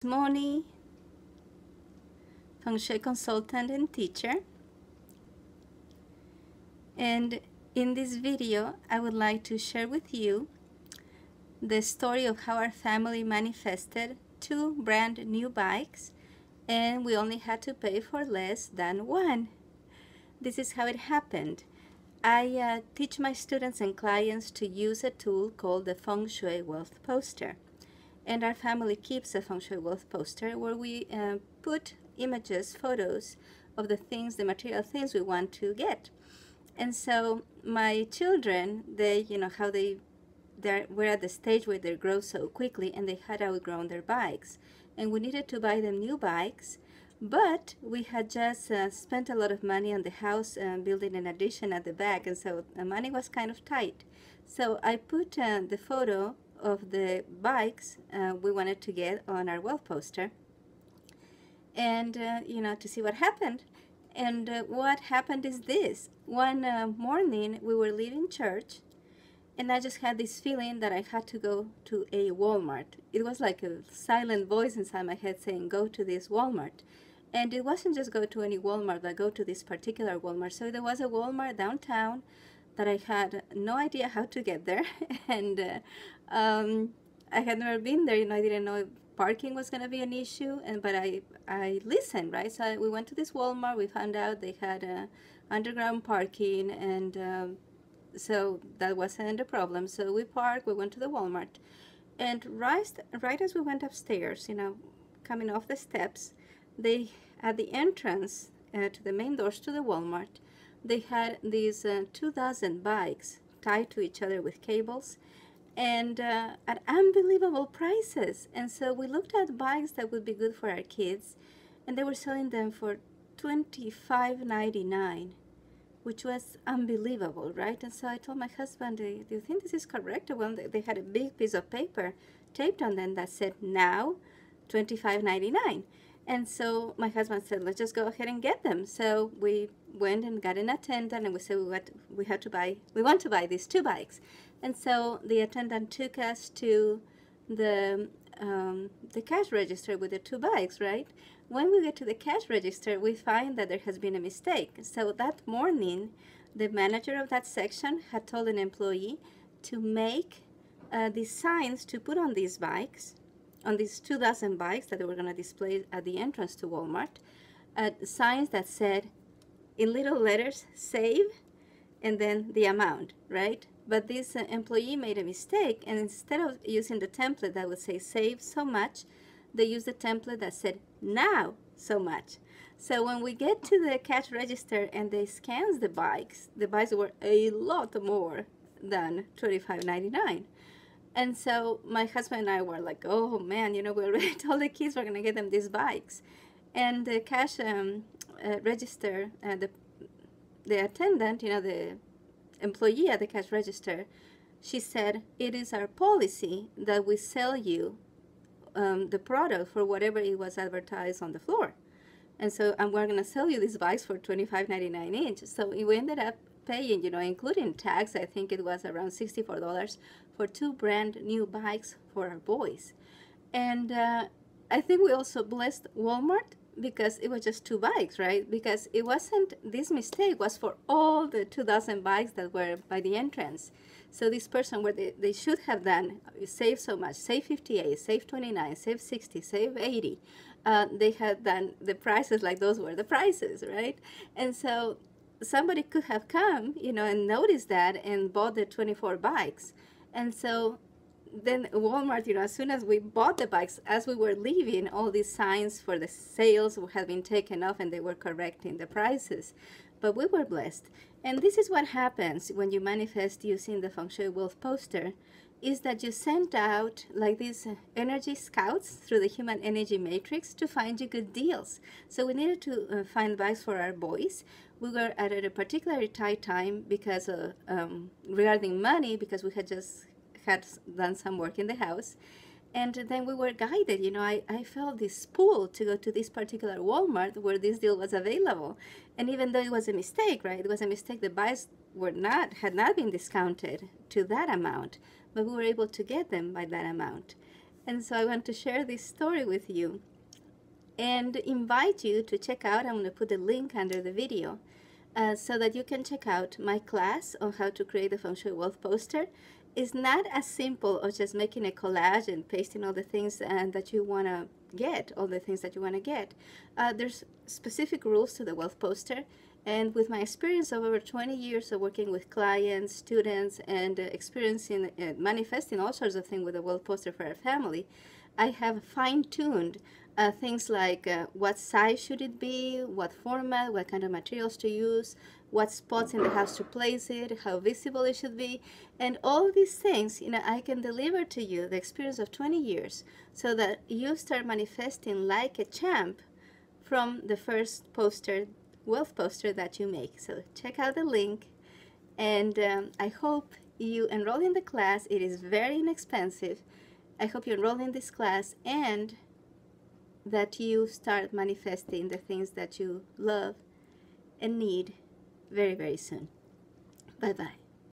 Moni, Feng Shui consultant and teacher. And in this video, I would like to share with you the story of how our family manifested two brand new bikes, and we only had to pay for less than one. This is how it happened. I teach my students and clients to use a tool called the Feng Shui Wealth Poster. And our family keeps a Feng Shui Wealth Poster where we put images, photos of the material things we want to get. And so my children, were at the stage where they grow so quickly, and they had outgrown their bikes. And we needed to buy them new bikes, but we had just spent a lot of money on the house building an addition at the back, and so the money was kind of tight. So I put the photo of the bikes we wanted to get on our wealth poster, and to see what happened. And what happened is this. One morning we were leaving church, and I just had this feeling that I had to go to a Walmart. It was like a silent voice inside my head saying, go to this Walmart. And it wasn't just go to any Walmart, but go to this particular Walmart. So there was a Walmart downtown that I had no idea how to get there. And I had never been there. I didn't know if parking was going to be an issue. But I listened, right? So we went to this Walmart. We found out they had underground parking, and so that wasn't a problem. So we parked, we went to the Walmart, and right as we went upstairs, coming off the steps, they, at the entrance to the main doors to the Walmart, they had these 2,000 bikes tied to each other with cables, and at unbelievable prices. And so we looked at bikes that would be good for our kids, and they were selling them for $25.99. Which was unbelievable, right? And so I told my husband, do you think this is correct? Well, they had a big piece of paper taped on them that said, now, $25.99. And so my husband said, let's just go ahead and get them. So we went and got an attendant, and we said we want to buy these two bikes. And so the attendant took us to the cash register with the two bikes, right? When we get to the cash register, we find that there has been a mistake. So that morning, the manager of that section had told an employee to make these signs to put on these bikes, on these 2,000 bikes that they were going to display at the entrance to Walmart, signs that said, in little letters, save, and then the amount, right? But this employee made a mistake, and instead of using the template that would say save so much, they used a template that said now so much. So when we get to the cash register and they scans the bikes were a lot more than $25.99. And so my husband and I were like, oh man, we already told the kids we're going to get them these bikes. And the cash register, the attendant, the employee at the cash register, she said, it is our policy that we sell you the product for whatever it was advertised on the floor. And so we're going to sell you these bikes for $25.99 each. So we ended up paying, including tax, I think it was around $64 for two brand new bikes for our boys. And I think we also blessed Walmart because it was just two bikes, right? Because it wasn't, this mistake was for all the 2,000 bikes that were by the entrance. So this person, where they should have done, save so much, save 58, save 29, save 60, save 80. They had done the prices like those were the prices, right? And so somebody could have come, and noticed that and bought the 24 bikes. And so then Walmart, as soon as we bought the bikes, as we were leaving, all these signs for the sales had been taken off, and they were correcting the prices. But we were blessed. And this is what happens when you manifest using the Feng Shui Wealth Poster, is that you send out like these energy scouts through the human energy matrix to find you good deals. So we needed to find bikes for our boys. We were at a particularly tight time because of, regarding money, because we had just done some work in the house. And then we were guided, I felt this pull to go to this particular Walmart where this deal was available. And even though it was a mistake, right? It was a mistake. The buys had not been discounted to that amount, but we were able to get them by that amount. And so I want to share this story with you and invite you to check out, I'm going to put a link under the video, so that you can check out my class on how to create a Feng Shui wealth poster. It's not as simple as just making a collage and pasting all the things that you want to get, all the things that you want to get. There's specific rules to the wealth poster. And with my experience of over 20 years of working with clients, students, and experiencing manifesting all sorts of things with a wealth poster for our family, I have fine-tuned things like what size should it be, what format, what kind of materials to use, what spots in the house to place it, how visible it should be, and all these things, I can deliver to you the experience of 20 years so that you start manifesting like a champ from the first poster, wealth poster that you make. So check out the link, and I hope you enroll in the class. It is very inexpensive. I hope you enroll in this class and that you start manifesting the things that you love and need very, very soon. Bye-bye.